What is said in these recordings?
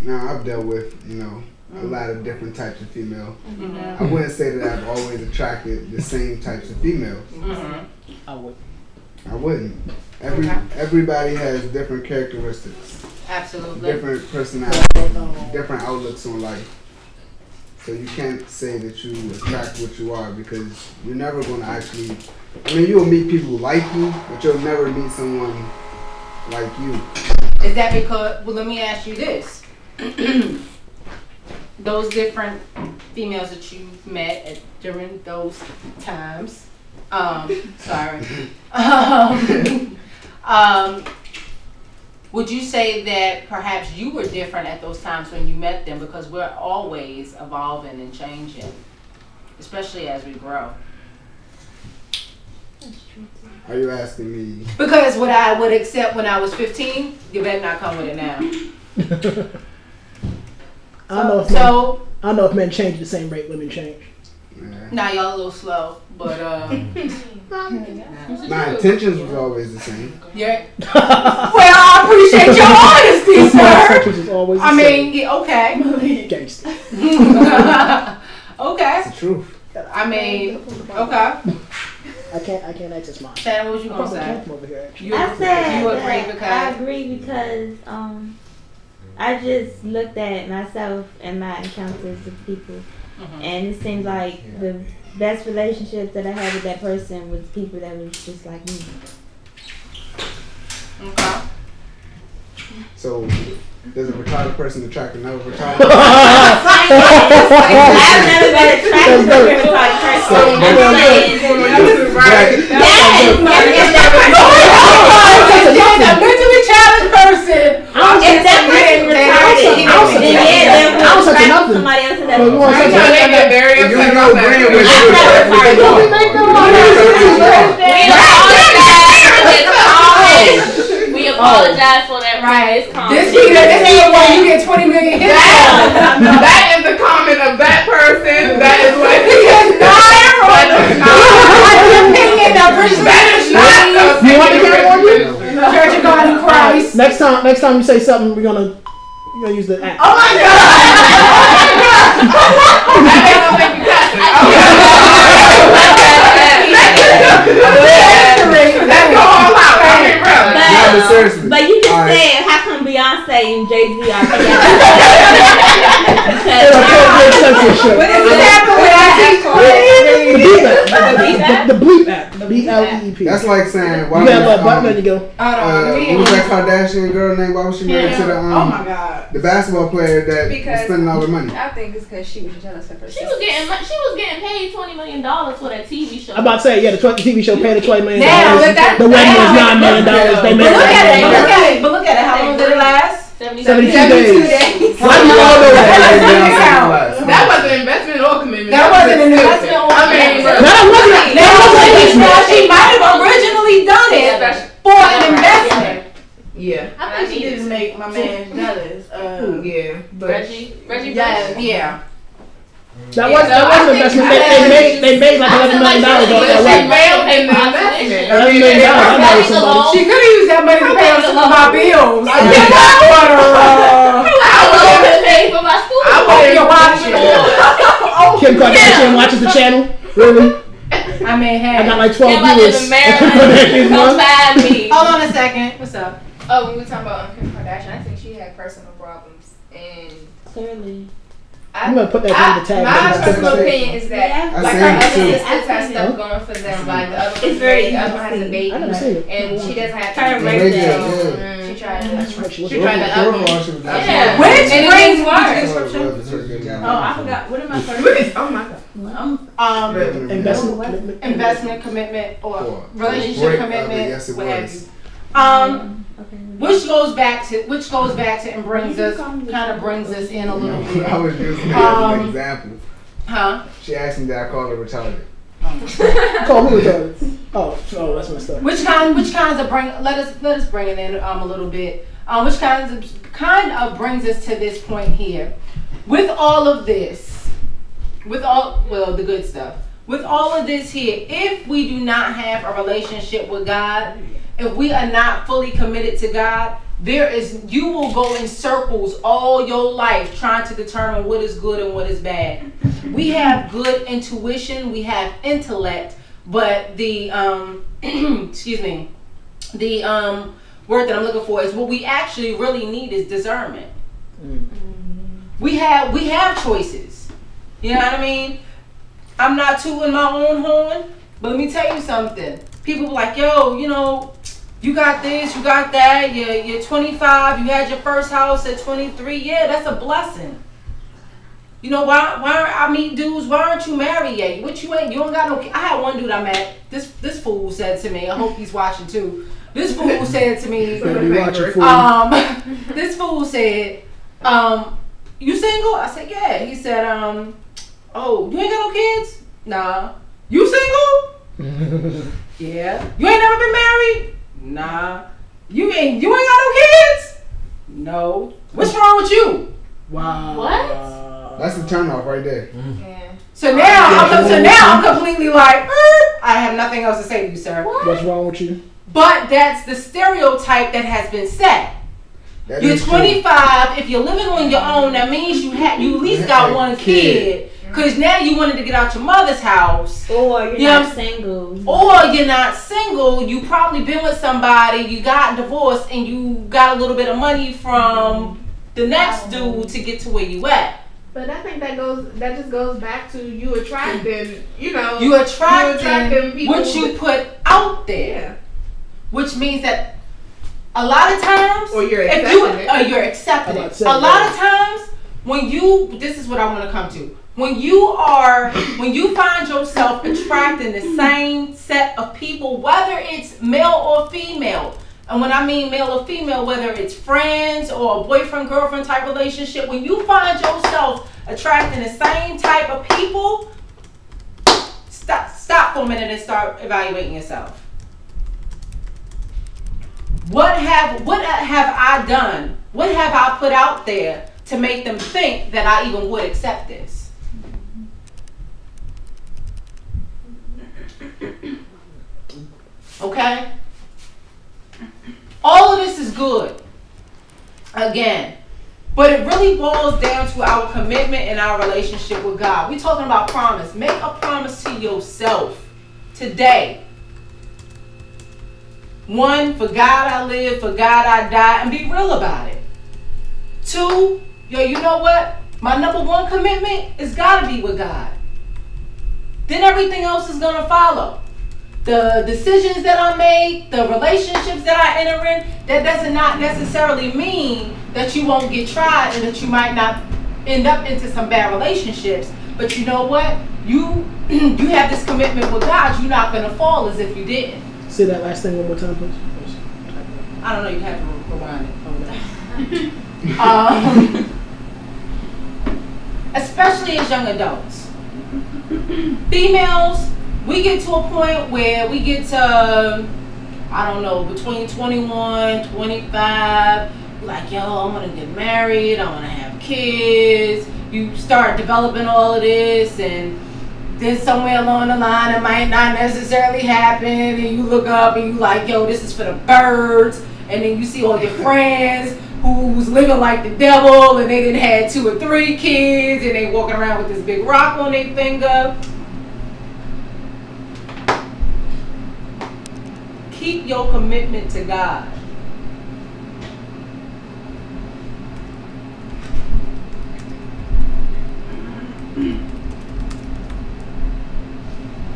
Now I've dealt with, a lot of different types of female. I wouldn't say that I've always attracted the same types of females. I wouldn't. Everybody has different characteristics. Absolutely. Different personalities, different outlooks on life. So you can't say that you attract what you are, because you're never going to actually. You'll meet people who like you, but you'll never meet someone like you. Is that because? Well, let me ask you this. Those different females that you've met during those times. Would you say that perhaps you were different at those times when you met them, because we're always evolving and changing, especially as we grow? Are you asking me? Because what I would accept when I was 15, you better not come with it now. I don't know if men change at the same rate women change. Yeah. Now y'all a little slow, but my intentions was always the same. Yeah. Well, I appreciate your honesty, sir. Was always the I same. mean, yeah, okay. Gangster. Okay. It's the truth. I mean, okay. I can't access mine. Shannon, what you gonna say? Over here, actually. You agree because I agree because I just looked at myself and my encounters with people, and it seems like the best relationships that I had with that person was people that was just like me. Okay. So, does a retarded person attract another retarded? I've never been attracted to a retarded person. A mentally challenged person. If that person retarded, then I was attracted to somebody else in that We apologize for that. Right. This is the one you get 20 million hits. That is the comment of that person. That is what he is not. You want to get on you? Church of God in Christ. Next time you say something, we're gonna use the app. Oh my God! But you just said, how come Beyonce and Jay-Z are together? What is it happening with the Bleep app. BLEEP. That's like saying, why you have a button and you go. What was that Kardashian girl name? Why was she married to the oh my God, the basketball player that was spending all her money? I think it's because she was jealous of her sister. She was getting paid $20 million for that TV show. I'm about to say, yeah, the TV show paid the $20 million. The wedding was $9 million. They made it. But look at it. How long did it last? 72 days. Why do you all know that? That wasn't an investment or commitment. That wasn't an investment or commitment. She might have originally done it for an investment. Yeah. I think she didn't make my man jealous. Yeah. But Reggie. Yeah. That was an investment. They made like $11 million on that wedding. $11 million. She could have used that money to pay some of my bills. I would pay for my school. I hope you're watching. Kim Kardashian watches the channel. Really? I mean, hey. I got like 12 viewers. Don't find me. Hold on a second. What's up? Oh, when we talking about Kim Kardashian, I think she had personal problems, and clearly. I'm gonna put that in the tag. My personal opinion is that I like seen her it other too. sisters have stuff going for them. Like the other one's very the other one has a baby, I never seen it. and she doesn't have Her to birthday. She tried to. That's right. She was She tried the other one. Yeah. Which brings I forgot. What am I first? Oh my God. investment commitment or relationship commitment. Yes, it what have was. you. Which goes back to and brings us kind of brings us in a little bit. I was using that as an example. Huh? She asked me that I called her retarded. Call me retarded. Oh, that's messed up. Which kinds of bring? Let us bring it in a little bit. Which kind of brings us to this point here. With all of this, the good stuff. With all of this here, if we do not have a relationship with God, if we are not fully committed to God, you will go in circles all your life trying to determine what is good and what is bad. We have good intuition, we have intellect, but the excuse me, the word that I'm looking for is what we actually really need is discernment. We have choices. You know what I mean? I'm not tooting my own horn, but let me tell you something. People be like, yo, you know, you got this, you got that, you're 25, you had your first house at 23. Yeah, that's a blessing. You know, why I meet dudes, why aren't you married yet? What you ain't, you don't got no, I had one dude I met, this fool said to me, I hope he's watching too. This fool said to me, this fool said, you single? I said, yeah. He said, oh, you ain't got no kids? Nah. You single? Yeah. You ain't never been married? Nah. You ain't got no kids? No. What's wrong with you? Wow. What? That's the turnoff right there. Yeah. So now I'm completely like, I have nothing else to say to you, sir. What's wrong with you? But that's the stereotype that has been set. That You're 25. If you're living on your own, that means you at least got one kid. Because now you wanted to get out your mother's house. Or you're not single. Or you're not single. You probably been with somebody. You got divorced and you got a little bit of money from the next dude to get to where you at. But I think that just goes back to you attracting, you attracting people what you put out there. Yeah. Which means that a lot of times, or you're accepting it. A lot of times, this is what I want to come to. When you find yourself attracting the same set of people, whether it's male or female, and when I mean male or female, whether it's friends or a boyfriend-girlfriend type relationship, when you find yourself attracting the same type of people, stop for a minute and start evaluating yourself. What have I done? What have I put out there to make them think that I even would accept this? Okay? All of this is good. Again. But it really boils down to our commitment and our relationship with God. We're talking about promise. Make a promise to yourself today. 1, for God I live, for God I die, and be real about it. 2, you know what? My number 1 commitment is got to be with God. Then everything else is going to follow. The decisions that I make, the relationships that I enter in, that does not necessarily mean that you won't get tried and that you might not end up into some bad relationships. But you know what? You have this commitment with God. You're not going to fall as if you didn't. Say that last thing one more time, please. I don't know. You have to rewind it. Especially as young adults. Females, we get to a point where we get to, I don't know, between 21, 25, like, yo, I want to get married, I want to have kids. You start developing all of this, and then somewhere along the line it might not necessarily happen, and you look up and you like, yo, this is for the birds, and then you see all your friends who's living like the devil, and they done had 2 or 3 kids, and they walking around with this big rock on their finger. Keep your commitment to God.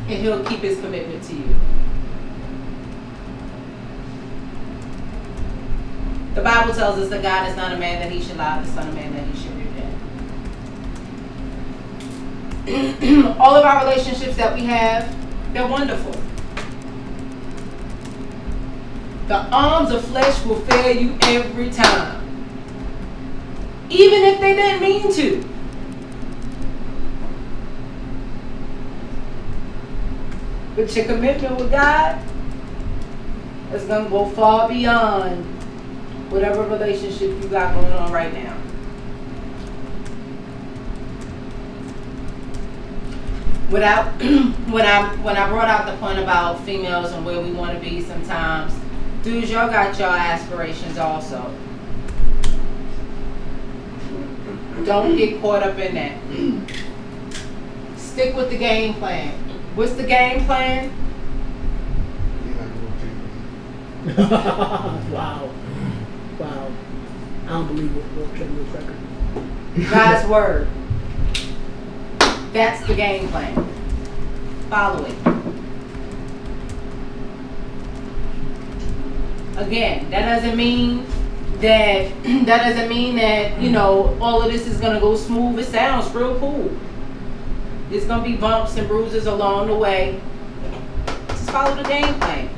And He'll keep His commitment to you. The Bible tells us that God is not a man that He should lie, the Son of Man that He should repent. All of our relationships that we have, they're wonderful. The arms of flesh will fail you every time. Even if they didn't mean to. But your commitment with God is going to go far beyond whatever relationship you got going on right now. When I brought out the point about females and where we want to be sometimes, Dudes, y'all got y'all aspirations also. Don't get caught up in that. Stick with the game plan. What's the game plan? Wow. I don't believe it. World Champions record. God's word. That's the game plan. Follow it. Again, that doesn't mean that you know all of this is gonna go smooth. It sounds real cool. There's gonna be bumps and bruises along the way. Just follow the game plan.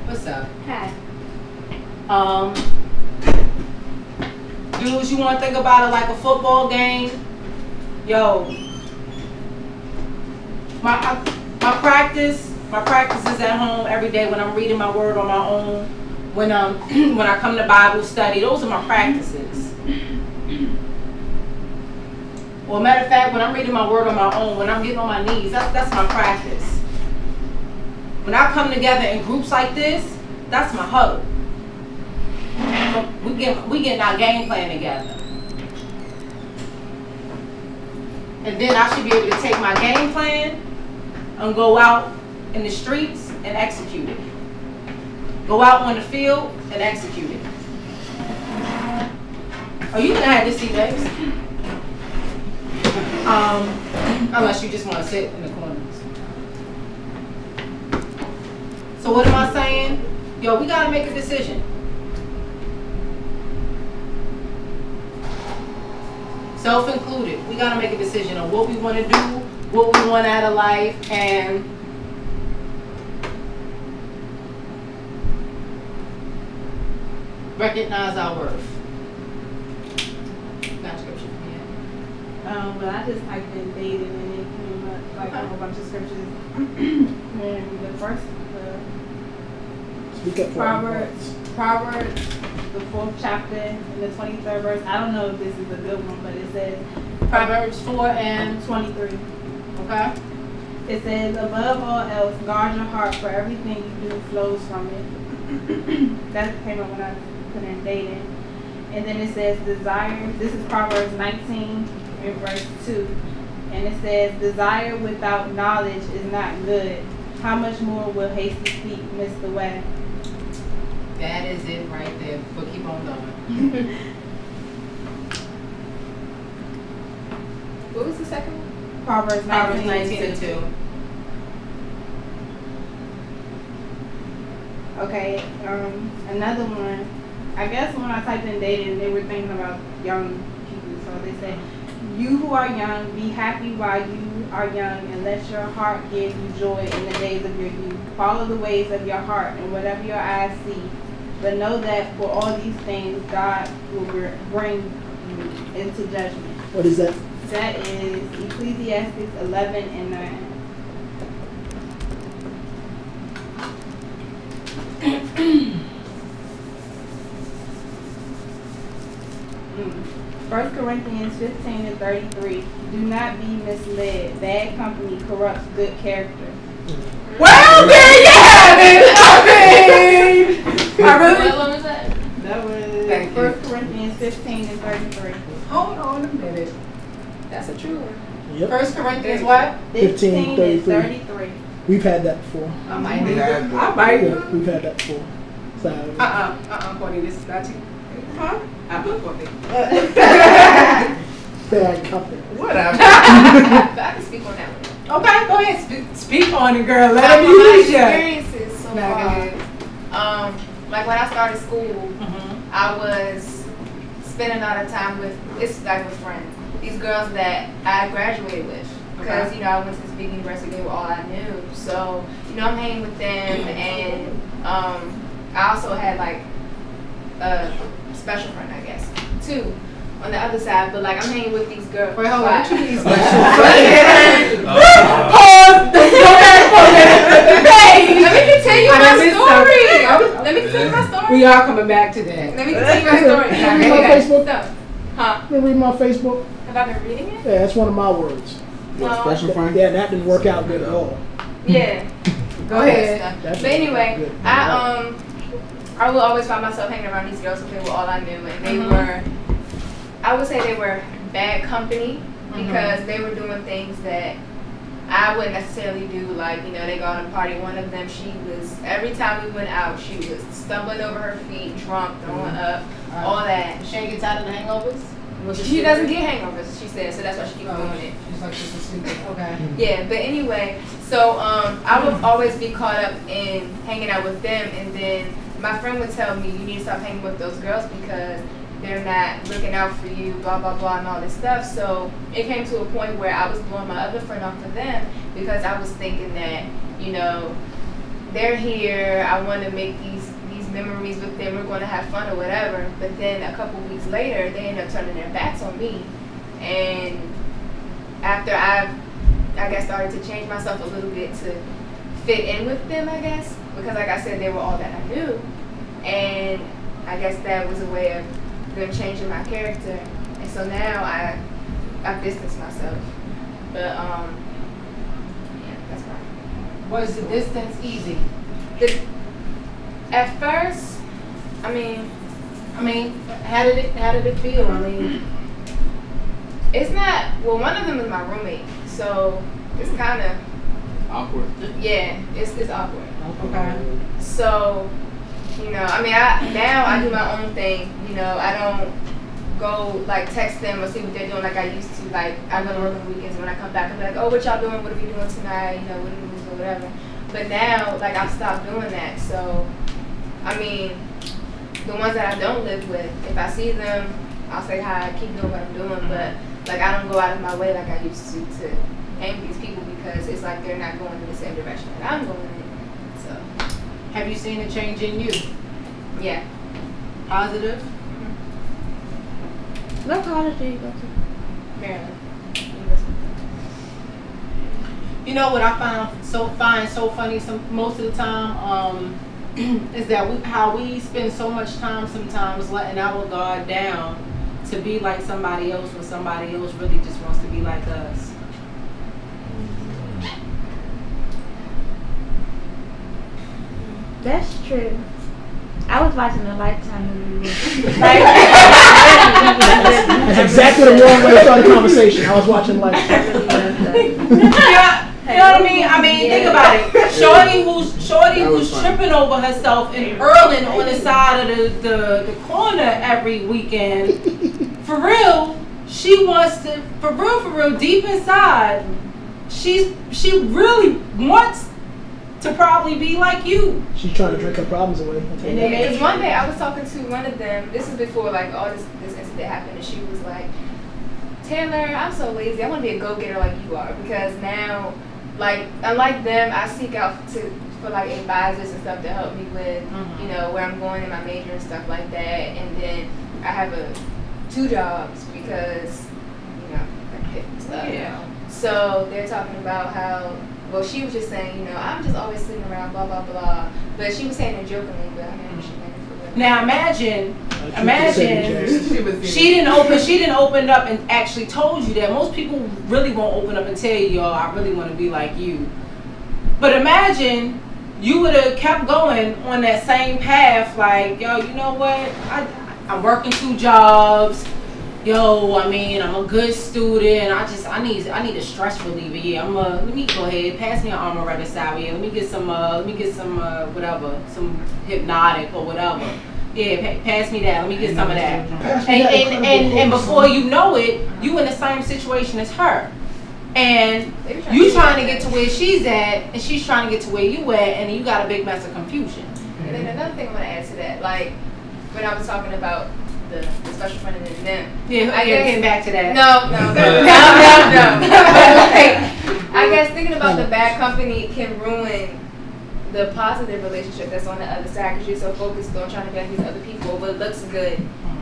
What's up? Hi. Dudes, you wanna think about it like a football game? Yo, my practice is at home every day when I'm reading my word on my own. When I come to Bible study, those are my practices. Well, matter of fact, when I'm reading my word on my own, when I'm getting on my knees, that's my practice. When I come together in groups like this, that's my huddle. We getting our game plan together. And then I should be able to take my game plan and go out in the streets and execute it. Go out on the field and execute it. Oh, you can have this seat next. Unless you just want to sit in the corners. So what am I saying? Yo, we gotta make a decision. Self-included. We gotta make a decision on what we want to do, what we want out of life, and recognize our worth. Got scripture for me? But I just typed in dating and it came up like a whole bunch of scriptures. And the first, Proverbs, the 4th chapter and the 23rd verse. I don't know if this is a good one, but it says Proverbs 4 and 23. Okay. It says, above all else, guard your heart, for everything you do flows from it. That came up when I put in dating. And then it says desire. This is Proverbs 19 in verse 2. And it says, desire without knowledge is not good. How much more will hasty feet miss the way? That is it right there. But keep on going. What was the second one? Proverbs 19 and 2. Okay, another one. I guess when I typed in dating, they were thinking about young people. So they said, you who are young, be happy while you are young, and let your heart give you joy in the days of your youth. Follow the ways of your heart and whatever your eyes see. But know that for all these things, God will bring you into judgment. What is that? That is Ecclesiastes 11 and 9. First Corinthians 15 and 33. Do not be misled. Bad company corrupts good character. Well, there you have it. What was that? That was First Corinthians 15 and 33. Hold on a minute. That's a true one. Yep. First Corinthians what? 15 and 33. We've had that before. I might need Yeah, it. I might. Yeah, we've had that before. So, Courtney, this is not you. Huh? I put Courtney. bad company. Whatever. I can speak on that one. Okay, go ahead. Speak on it, girl. Let My them use you. experiences so Nah, go far. ahead. Like when I started school, I was spending a lot of time with, it's like with friends. These girls that I graduated with. Because, you know, I went to this big university, they were all I knew. So, you know, I'm hanging with them, and I also had like a special friend, I guess, too, on the other side. But like I'm hanging with these girls. Wait, hold on. What you mean special? Pause. Let me continue my story. Let me continue my story. We are coming back to that. Let me continue my story. Read my Facebook? Huh? You read my Facebook? Have I been reading it? Yeah, that's one of my words. What, special friend? Yeah, that didn't work out good at all. Yeah. Go ahead. That But anyway, good. I I would always find myself hanging around these girls because they were all I knew, and they were, I would say they were bad company because they were doing things that I wouldn't necessarily do. Like, you know, they go out and party. One of them, she was, every time we went out, she was stumbling over her feet, drunk, throwing up, all that. She ain't get tired of the hangovers? She doesn't get hangovers, she said, so that's why she keeps doing it. She's like, she's sleeping. Okay. Yeah, but anyway, so I would always be caught up in hanging out with them, and then my friend would tell me, you need to stop hanging with those girls because they're not looking out for you, blah, blah, blah, and all this stuff. So it came to a point where I was blowing my other friend off for them because I was thinking that, you know, they're here, I want to make these memories with them, we're going to have fun or whatever. But then a couple weeks later, they end up turning their backs on me. And after I guess started to change myself a little bit to fit in with them, I guess, because like I said, they were all that I knew. And I guess that was a way of them changing my character. And so now I've distanced myself. But yeah, that's fine. Was the distance easy? At first, I mean, how did it feel? I mean, it's not. Well, one of them is my roommate, so it's kind of awkward. Yeah, it's awkward. Okay. So, you know, I mean, now I do my own thing. You know, I don't go like text them or see what they're doing like I used to. Like I go to work on the weekends, and when I come back, I'm like, oh, what y'all doing? What are we doing tonight? You know, what are we doing or whatever. But now, like, I've stopped doing that. So, I mean, the ones that I don't live with, if I see them, I'll say hi, keep doing what I'm doing. But like, I don't go out of my way like I used to hang with these people because it's like they're not going in the same direction that I'm going in. So, have you seen a change in you? Yeah. Positive? What college do you go to? Maryland. You know what I find so funny most of the time is that how we spend so much time sometimes letting our guard down to be like somebody else when somebody else really just wants to be like us. That's true. I was watching a Lifetime movie. That's exactly the wrong way to start a conversation. I was watching Lifetime. You know what I mean? I mean, think about it. Shorty who's tripping over herself and hurling on the side of the corner every weekend. For real, she wants to. For real, deep inside, she really wants to probably be like you. She's trying to drink her problems away. Because one day I was talking to one of them. This is before like all this incident happened, and she was like, Taylor, I'm so lazy. I want to be a go-getter like you are because now. Like, unlike them, I seek out for like advisors and stuff to help me with, you know, where I'm going in my major and stuff like that. And then I have 2 jobs because, you know, I hit stuff. Yeah. So they're talking about how, well, she was just saying, you know, I'm just always sitting around, blah, blah, blah. But she was saying it jokingly, but I mean, she meant it for real. Now imagine she didn't open up and actually told you that. Most people really won't open up and tell you, yo, I really want to be like you. But imagine you would have kept going on that same path, like, yo, you know what? I'm working 2 jobs. Yo, I mean, I'm a good student. I need a stress reliever. Yeah, let me go ahead, pass me an armor right aside. Yeah, let me get some whatever, some hypnotic or whatever. Yeah, pass me that. Let me get some of that. And before you know it, you in the same situation as her. And you trying to get to where she's at, and she's trying to get to where you at, and you got a big mess of confusion. And then another thing I want to add to that, like when I was talking about the special friend and them. Yeah, I came back to that. No. I guess thinking about the bad company can ruin the positive relationship that's on the other side because you're so focused on trying to get these other people, but it looks good.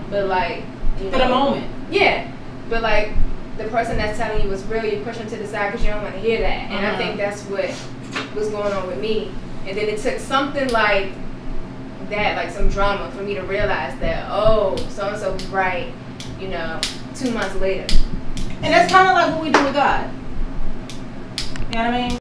But like, you know, for the moment. Yeah, but like the person that's telling you what's real, you push them to the side because you don't want to hear that. And I think that's what was going on with me. And then it took something like that, like some drama, for me to realize that, oh, so and so was right, you know, 2 months later. And that's kind of like what we do with God. You know what I mean?